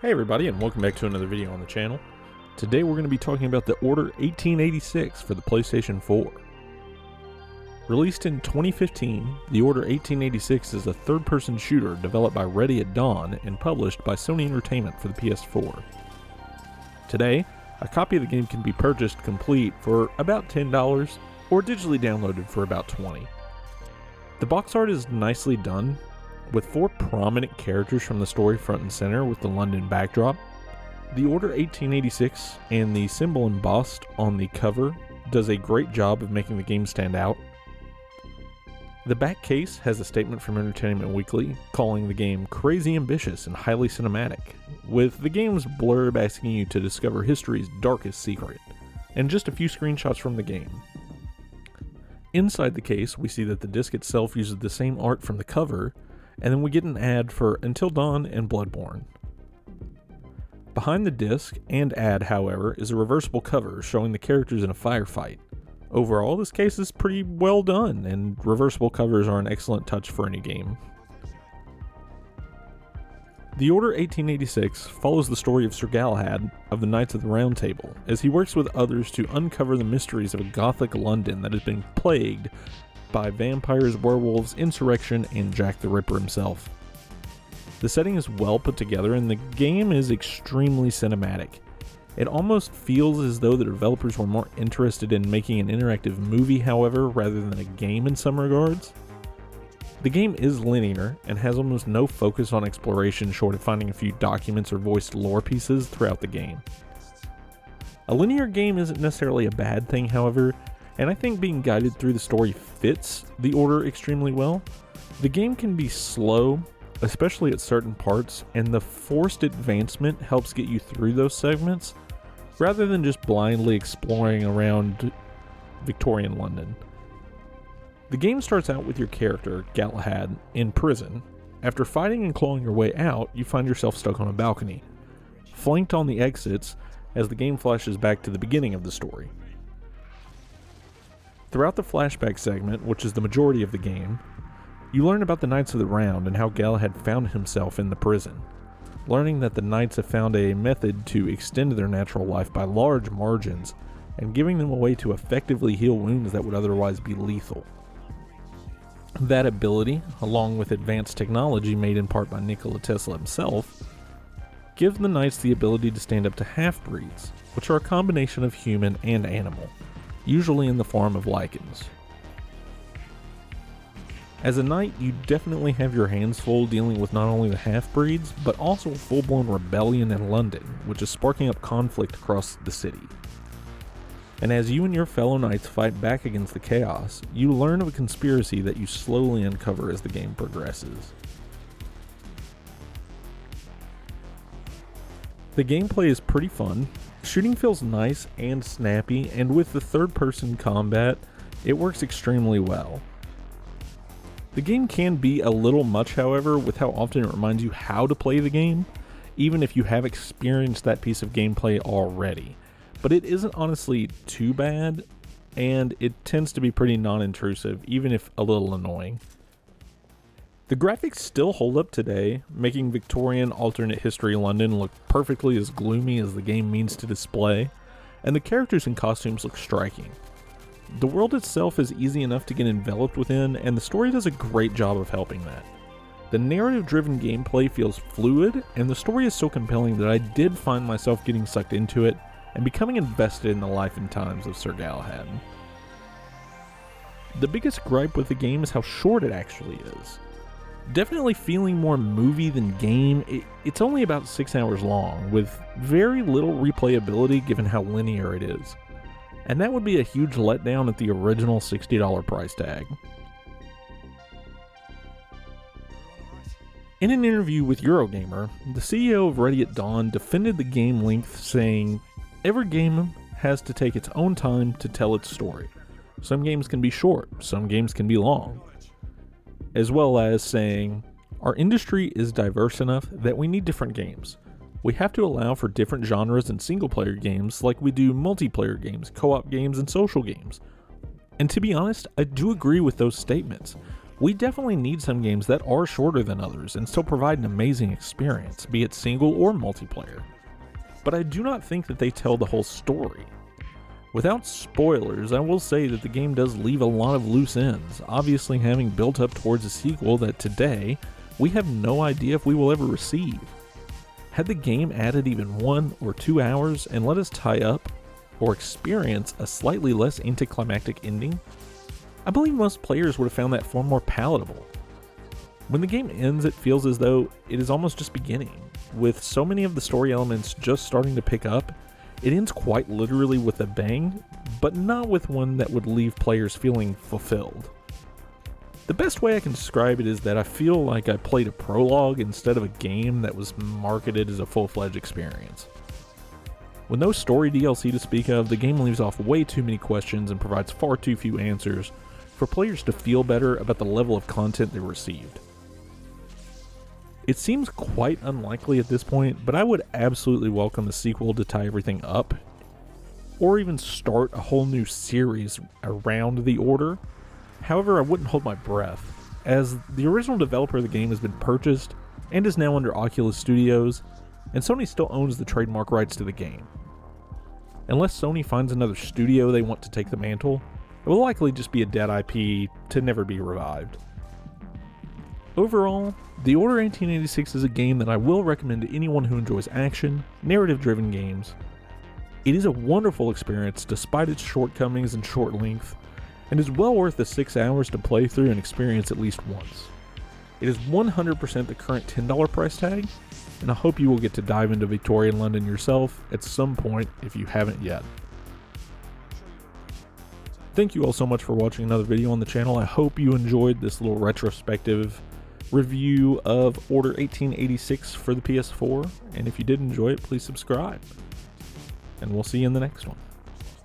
Hey everybody, and welcome back to another video on the channel. Today we're going to be talking about the Order 1886 for the PlayStation 4. Released in 2015, the Order 1886 is a third-person shooter developed by Ready at Dawn and published by Sony Entertainment for the PS4. Today, a copy of the game can be purchased complete for about $10 or digitally downloaded for about $20. The box art is nicely done, with 4 prominent characters from the story front and center with the London backdrop. The Order 1886 and the symbol embossed on the cover does a great job of making the game stand out. The back case has a statement from Entertainment Weekly calling the game crazy ambitious and highly cinematic, with the game's blurb asking you to discover history's darkest secret, and just a few screenshots from the game. Inside the case, we see that the disc itself uses the same art from the cover, and then we get an ad for Until Dawn and Bloodborne. Behind the disc and ad, however, is a reversible cover showing the characters in a firefight. Overall, this case is pretty well done, and reversible covers are an excellent touch for any game. The Order 1886 follows the story of Sir Galahad of the Knights of the Round Table, as he works with others to uncover the mysteries of a Gothic London that has been plagued by vampires, werewolves, insurrection, and Jack the Ripper himself. The setting is well put together and the game is extremely cinematic. It almost feels as though the developers were more interested in making an interactive movie, however, rather than a game in some regards. The game is linear and has almost no focus on exploration short of finding a few documents or voiced lore pieces throughout the game. A linear game isn't necessarily a bad thing, however, and I think being guided through the story fits the Order extremely well. The game can be slow, especially at certain parts, and the forced advancement helps get you through those segments, rather than just blindly exploring around Victorian London. The game starts out with your character, Galahad, in prison. After fighting and clawing your way out, you find yourself stuck on a balcony, flanked on the exits as the game flashes back to the beginning of the story. Throughout the flashback segment, which is the majority of the game, you learn about the Knights of the Round and how Galahad found himself in the prison, learning that the Knights have found a method to extend their natural life by large margins and giving them a way to effectively heal wounds that would otherwise be lethal. That ability, along with advanced technology made in part by Nikola Tesla himself, gives the Knights the ability to stand up to half-breeds, which are a combination of human and animal, usually in the form of lichens. As a knight, you definitely have your hands full dealing with not only the half-breeds, but also a full-blown rebellion in London, which is sparking up conflict across the city. And as you and your fellow knights fight back against the chaos, you learn of a conspiracy that you slowly uncover as the game progresses. The gameplay is pretty fun. Shooting feels nice and snappy, and with the third-person combat, it works extremely well. The game can be a little much, however, with how often it reminds you how to play the game, even if you have experienced that piece of gameplay already. But it isn't honestly too bad, and it tends to be pretty non-intrusive, even if a little annoying. The graphics still hold up today, making Victorian alternate history London look perfectly as gloomy as the game means to display, and the characters and costumes look striking. The world itself is easy enough to get enveloped within, and the story does a great job of helping that. The narrative-driven gameplay feels fluid, and the story is so compelling that I did find myself getting sucked into it and becoming invested in the life and times of Sir Galahad. The biggest gripe with the game is how short it actually is. Definitely feeling more movie than game. It's only about 6 hours long, with very little replayability given how linear it is. And that would be a huge letdown at the original $60 price tag. In an interview with Eurogamer, the CEO of Ready at Dawn defended the game length, saying, "Every game has to take its own time to tell its story. Some games can be short, some games can be long." As well as saying, "Our industry is diverse enough that we need different games. We have to allow for different genres in single-player games like we do multiplayer games, co-op games, and social games." And to be honest, I do agree with those statements. We definitely need some games that are shorter than others and still provide an amazing experience, be it single or multiplayer. But I do not think that they tell the whole story. Without spoilers, I will say that the game does leave a lot of loose ends, obviously having built up towards a sequel that today, we have no idea if we will ever receive. Had the game added even 1 or 2 hours and let us tie up or experience a slightly less anticlimactic ending, I believe most players would have found that far more palatable. When the game ends, it feels as though it is almost just beginning. With so many of the story elements just starting to pick up, it ends quite literally with a bang, but not with one that would leave players feeling fulfilled. The best way I can describe it is that I feel like I played a prologue instead of a game that was marketed as a full-fledged experience. With no story DLC to speak of, the game leaves off way too many questions and provides far too few answers for players to feel better about the level of content they received. It seems quite unlikely at this point, but I would absolutely welcome a sequel to tie everything up, or even start a whole new series around the Order. However, I wouldn't hold my breath, as the original developer of the game has been purchased and is now under Oculus Studios, and Sony still owns the trademark rights to the game. Unless Sony finds another studio they want to take the mantle, it will likely just be a dead IP to never be revived. Overall, The Order 1886 is a game that I will recommend to anyone who enjoys action, narrative-driven games. It is a wonderful experience despite its shortcomings and short length, and is well worth the 6 hours to play through and experience at least once. It is 100% the current $10 price tag, and I hope you will get to dive into Victorian London yourself at some point if you haven't yet. Thank you all so much for watching another video on the channel. I hope you enjoyed this little retrospective review of Order 1886 for the PS4, and if you did enjoy it, please subscribe, and we'll see you in the next one.